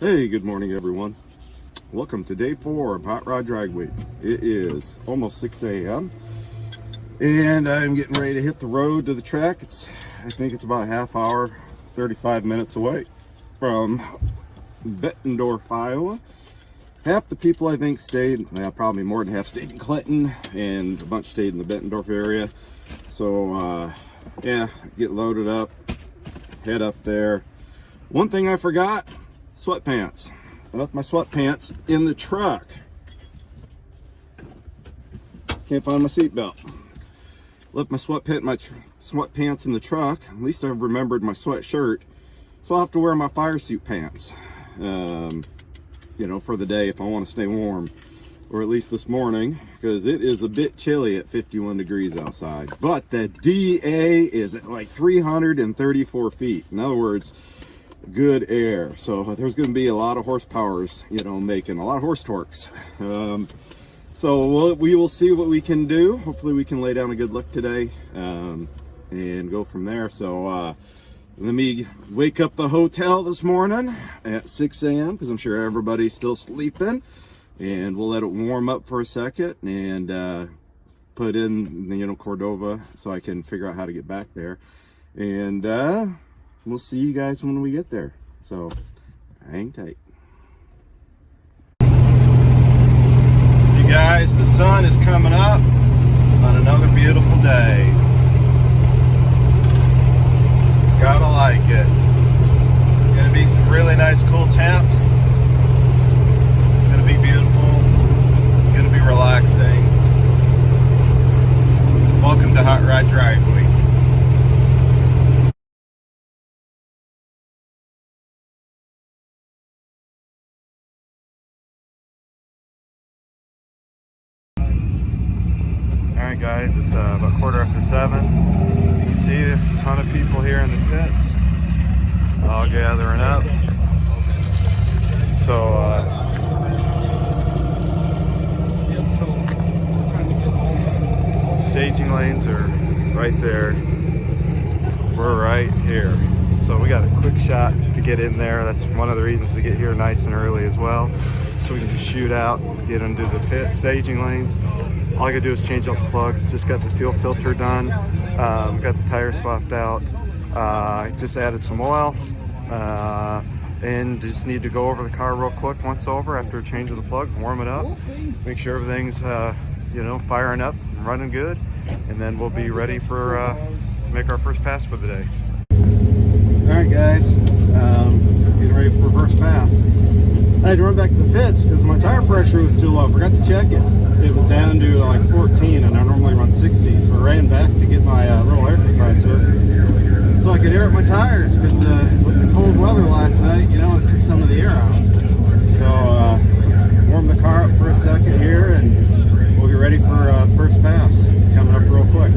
Hey, good morning everyone. Welcome to day 4 of Hot Rod Dragway. It is almost 6 a.m. and I'm getting ready to hit the road to the track. I think it's about a half hour, 35 minutes away from Bettendorf, Iowa. Half the people I think stayed, well, probably more than half stayed in Clinton, and a bunch stayed in the Bettendorf area. So yeah, get loaded up, head up there. One thing I forgot, sweatpants. I left my sweatpants in the truck. Can't find my seatbelt. Left my sweatpants in the truck. At least I've remembered my sweatshirt. So I'll have to wear my fire suit pants, you know, for the day if I want to stay warm. Or at least this morning, because it is a bit chilly at 51 degrees outside. But the DA is at like 334 feet. In other words, good air. So there's going to be a lot of horsepowers, you know, making a lot of horse torques. So we will see what we can do. Hopefully we can lay down a good look today and go from there. So let me wake up the hotel this morning at 6 a.m. because I'm sure everybody's still sleeping, and we'll let it warm up for a second and put in, you know, Cordova so I can figure out how to get back there. And we'll see you guys when we get there. So hang tight. You guys, the sun is coming up on another beautiful day. Gotta like it. It's gonna be some really nice cool temps. It's gonna be beautiful. It's gonna be relaxing. Welcome to Hot Rod Dragway. Alright guys, it's about 7:15. You can see a ton of people here in the pits, all gathering up. So staging lanes are right there. We're right here. So we got a quick shot to get in there. That's one of the reasons to get here nice and early as well. So we can just shoot out, get into the pit staging lanes. All I gotta do is change out the plugs. Just got the fuel filter done. Got the tires swapped out. Just added some oil. And just need to go over the car real quick once over after changing the plug, warm it up, make sure everything's you know, firing up and running good, and then we'll be ready for make our first pass for the day. All right, guys, getting ready for first pass. I had to run back to the pits because my tire pressure was still low. I forgot to check it. It was down to like 14, and I normally run 16. So I ran back to get my little air compressor so I could air up my tires, because with the cold weather last night, you know, it took some of the air out. So let's warm the car up for a second here, and we'll get ready for first pass. It's coming up real quick.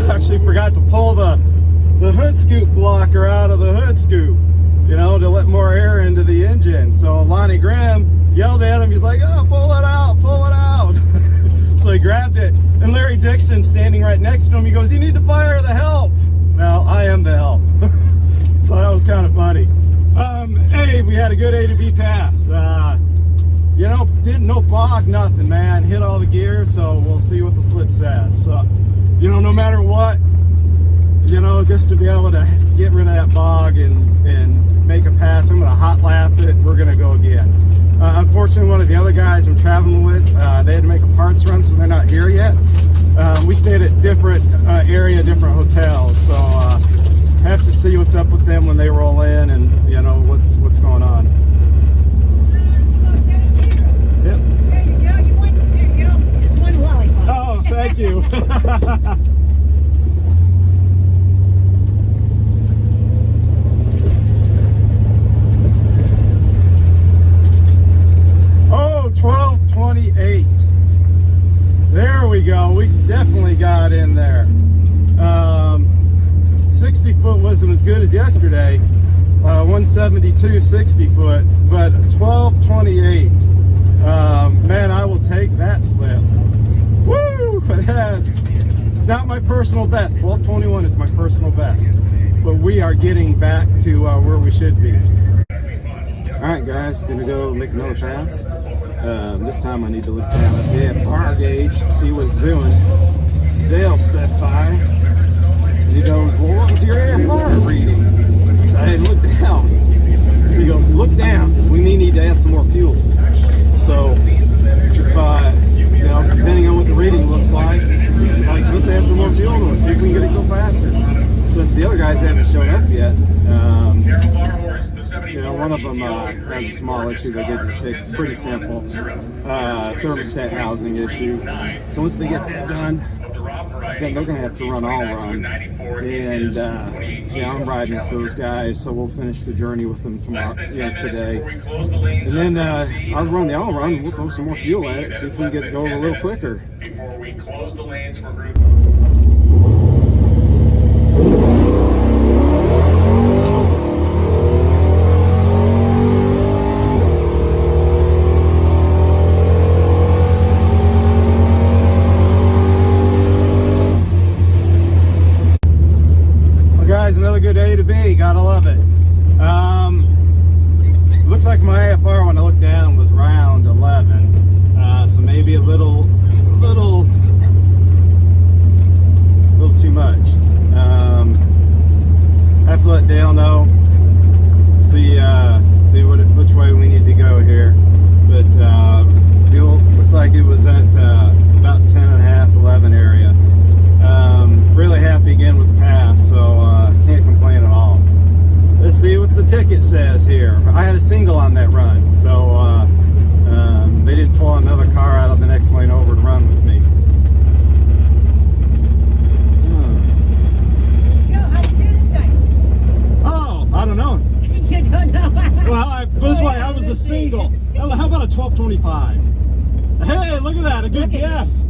Actually forgot to pull the hood scoop blocker out of the hood scoop, you know, to let more air into the engine. So Lonnie Graham yelled at him. He's like, oh, pull it out, pull it out. So he grabbed it, and Larry Dixon, standing right next to him, he goes, you need to fire the help. Well, I am the help. So that was kind of funny. Hey, we had a good A to B pass. You know, no fog, nothing, man. Hit all the gears, so we'll see what the slip says. So, you know, no matter what, you know, just to be able to get rid of that fog and make a pass, I'm going to hot lap it. We're going to go again. Unfortunately, one of the other guys I'm traveling with, they had to make a parts run, so they're not here yet. We stayed at different different hotels, so have to see what's up with them when they roll in, and you know what's going on. Yep. There you go. It's one lollipop. Oh, thank you. foot wasn't as good as yesterday, 172 60 foot, but 1228. Man, I will take that slip. Woo! It's not my personal best. 1221 is my personal best, but we are getting back to where we should be. All right, guys, gonna go make another pass. This time I need to look down at the AFR gauge, see what it's doing. Dale stepped by, and he goes, "Well, what was your AFR reading?" So I didn't look down. He goes, "Look down, because we may need to add some more fuel." So, you know, depending on what the reading looks like, let's add some more fuel to it, see if we can get it go faster. Since the other guys haven't shown up yet, you know, one of them has a small issue they're getting fixed, pretty simple, thermostat housing issue. So once they get that done, then they're going to have to run all run, and yeah, I'm riding with those guys, so we'll finish the journey with them tomorrow, today, and then I'll run the all run, and we'll throw some more fuel at it, see if we can get it going a little quicker. Before we close the lanes for group. Another good A to B, gotta love it. Looks like my AFR when I looked down was around 11, so maybe a little too much. I have to let Dale know, see which way we need to go here, but fuel looks like it was at about 10.5, 11 area. Really happy again with the pass, so can't complain at all. Let's see what the ticket says here. I had a single on that run, so they didn't pull another car out of the next lane over to run with me. Oh, I don't know. You don't know. Well, this way I was a single. How about a 1225? Hey, look at that, a good guess.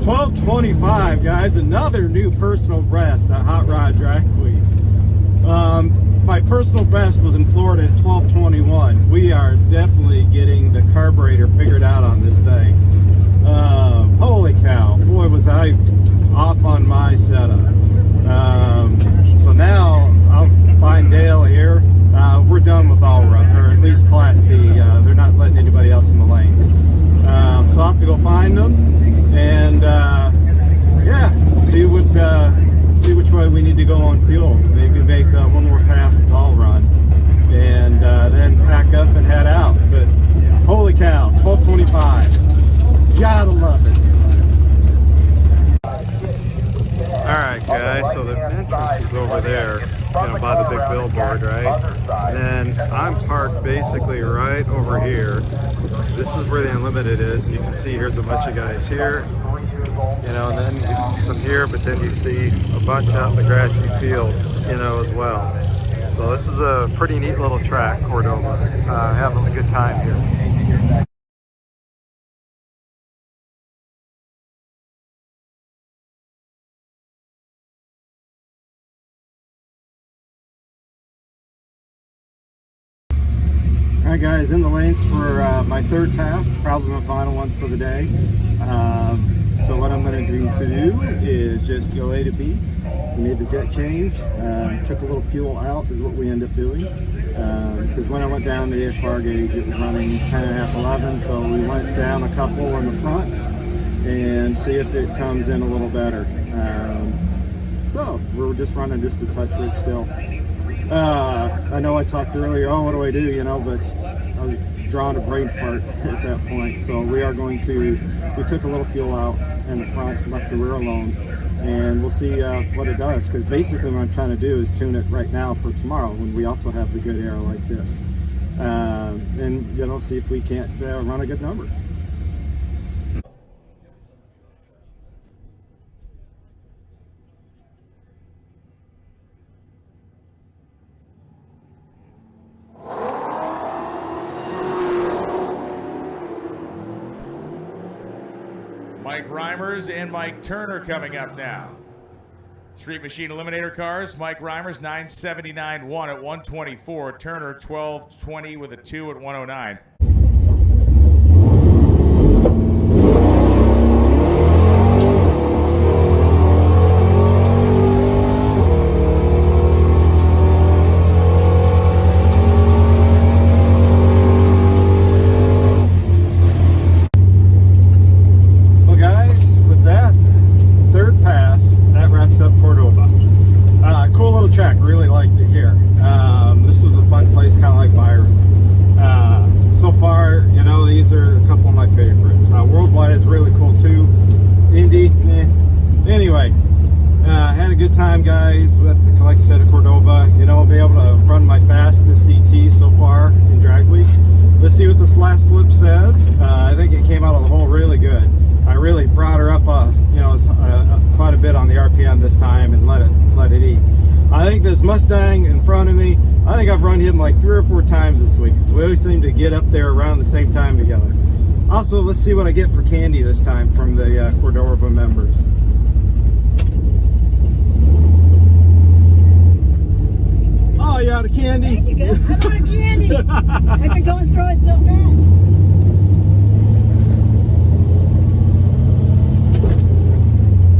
1225, guys, another new personal best at Hot Rod Dragway. My personal best was in Florida at 1221. We are definitely getting the carburetor figured out on this thing. Holy cow, boy was I off on my setup. So now I'll find Dale here. We're done with all run, or at least Class C. They're not letting anybody else in the lanes. So I'll have to go find them and yeah, see which way we need to go on fuel. Maybe make one more pass with all run, and then pack up and head out. But holy cow, 1225, gotta love it. Alright guys, so the entrance is over there, by the big billboard, right? And then I'm parked basically right over here. This is where the Unlimited is, and you can see here's a bunch of guys here, and then some here, but then you see a bunch out in the grassy field, as well. So this is a pretty neat little track, Cordova. Having a good time here. Alright guys, in the lanes for my third pass, probably my final one for the day. So what I'm going to do is just go A to B. We made the jet change, took a little fuel out is what we end up doing. Because when I went down the AFR gauge, it was running 10.5, 11, so we went down a couple in the front and see if it comes in a little better. So we're just running just a touch rig still. I know I talked earlier, oh, what do I do, but I was drawing a brain fart at that point. So we are going to, we took a little fuel out in the front, left the rear alone, and we'll see what it does. Because basically what I'm trying to do is tune it right now for tomorrow when we also have the good air like this. And, see if we can't run a good number. Mike Reimers and Mike Turner coming up now. Street Machine Eliminator cars, Mike Reimers 979.1 at 124, Turner 1220 with a 2 at 109. Well guys, with that third pass, that wraps up Cordova. Cool little track, really liked it here. This was a fun place, kind of like Byron. So far, you know, these are a couple of my favorite. Worldwide is really cool too. Indy, Anyway, had a good time, guys, with, like I said, at Cordova. You know, I'll be able to run my fastest CT so far in Dragway. Let's see what this last slip says. I think it came out of the hole really good. I really brought her up, you know, quite a bit on the RPM this time and let it eat. I think this Mustang in front of me, I think I've run him like 3 or 4 times this week, because we always seem to get up there around the same time together. Also, let's see what I get for candy this time from the Cordova members. Oh, you out of candy? There you go. I'm out of candy. I can go and throw it so fast.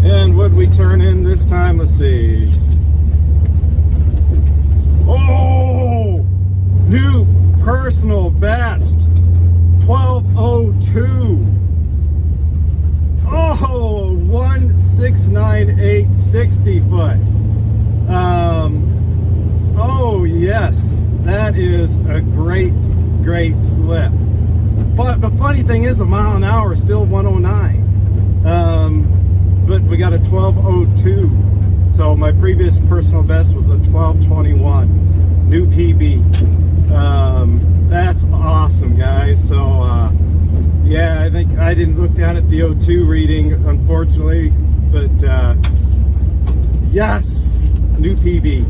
And what we turn in this time, let's see. Oh, new personal best, 12:02. Oh, 1698 60 foot. Oh yes, that is a great slip. But the funny thing is, the mile an hour is still 109. But we got a 12:02. So my previous personal best was a 12:21, new PB. That's awesome, guys. So yeah, I think I didn't look down at the O2 reading, unfortunately, but yes, new PB.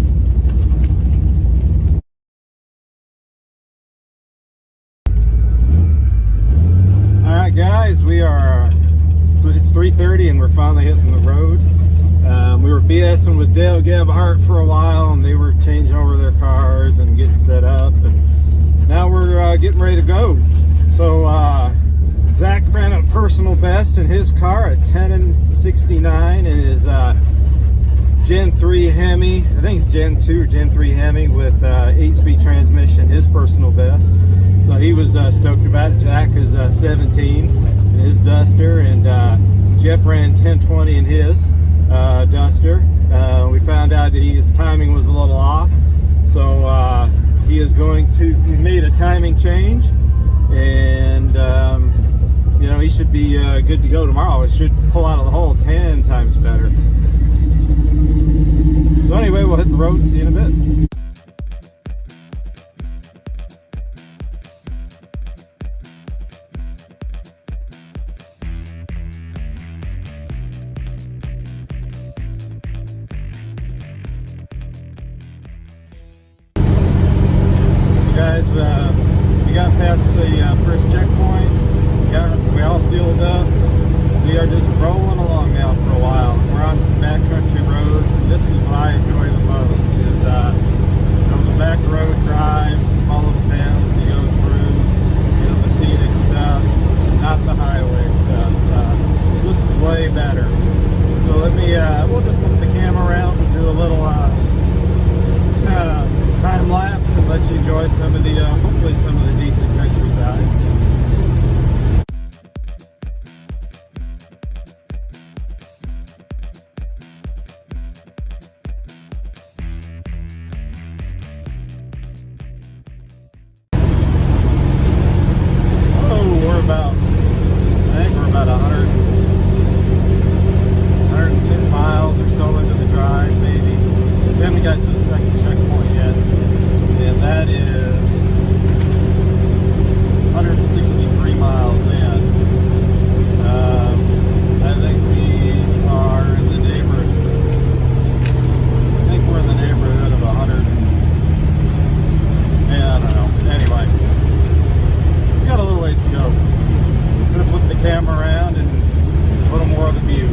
All right, guys, it's 3:30 and we're finally hitting the road. We were BSing with Dale Gebhardt for a while, and they were changing over their cars and getting set up, and now we're getting ready to go. So Zach ran a personal best in his car at 10:69 in his Gen 3 Hemi. I think it's Gen 2 or Gen 3 Hemi with 8-speed transmission, his personal best. So he was stoked about it. Jack is 17 in his Duster, and Jeff ran 10:20 in his Duster. We found out that his timing was a little off, so we made a timing change, and you know, he should be good to go tomorrow. It should pull out of the hole 10 times better. So anyway, we'll hit the road and see you in a bit. Guys, we got past the first checkpoint. We all fueled up. We are just rolling along now for a while. We're on some backcountry roads, and this is what I enjoy the most. Is you know, the back road drives, the small little towns you go through, you know, the scenic stuff, not the highway stuff. This is way better. So we'll just flip the camera around and do a little time lapse and let you enjoy some of the, hopefully some of the decent countryside. I think we're about 110 miles or so into the drive, maybe. We haven't got to the second checkpoint yet, and that is a little more of the view.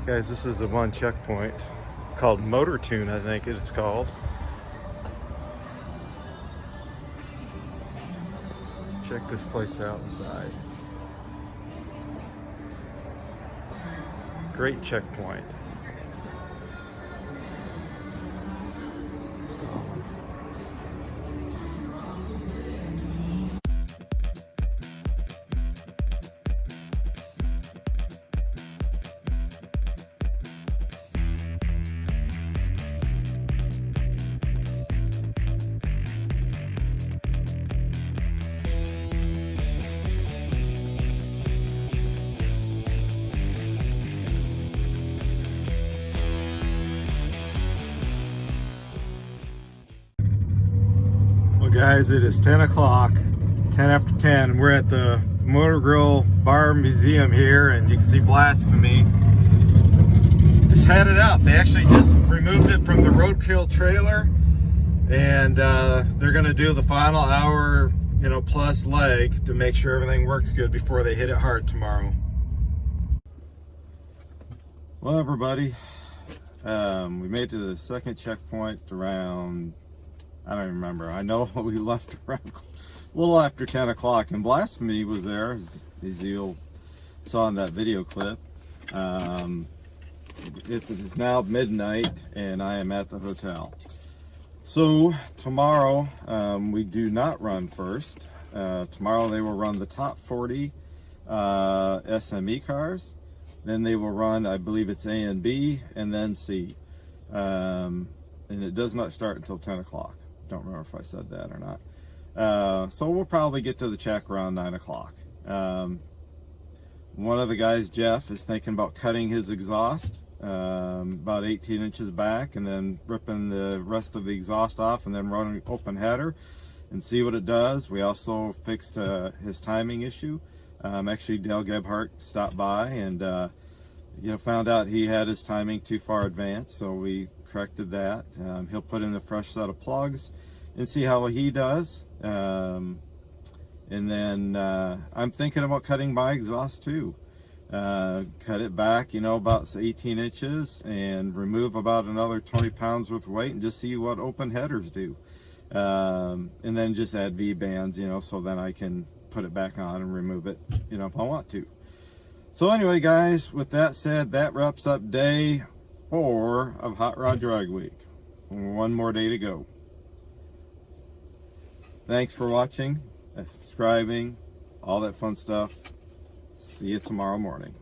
Guys, this is the one checkpoint called Motor Tune, I think it's called. Check this place out inside. Great checkpoint. Well guys, it is 10 o'clock, 10 after 10, and we're at the Motor Grill Bar Museum here, and you can see Blasphemy is headed up. They actually just removed it from the roadkill trailer, and they're gonna do the final hour, plus leg to make sure everything works good before they hit it hard tomorrow. Well everybody, we made it to the second checkpoint around, I don't even remember. I know we left around a little after 10 o'clock, and Blasphemy was there, as you saw in that video clip. It is now midnight, and I am at the hotel. So tomorrow, we do not run first. Tomorrow they will run the top 40 SME cars. Then they will run, I believe it's A and B, and then C. And it does not start until 10 o'clock. Don't remember if I said that or not. So we'll probably get to the check around 9 o'clock. One of the guys, Jeff, is thinking about cutting his exhaust about 18 inches back, and then ripping the rest of the exhaust off, and then running open header and see what it does. We also fixed his timing issue. Actually, Dale Gebhardt stopped by and found out he had his timing too far advanced, so we corrected that. He'll put in a fresh set of plugs and see how he does. And then I'm thinking about cutting my exhaust too. Cut it back, about 18 inches, and remove about another 20 pounds worth of weight, and just see what open headers do. And then just add V-bands, so then I can put it back on and remove it, if I want to. So anyway, guys, with that said, that wraps up day 4 of Hot Rod Drag Week. One more day to go. Thanks for watching, subscribing, all that fun stuff. See you tomorrow morning.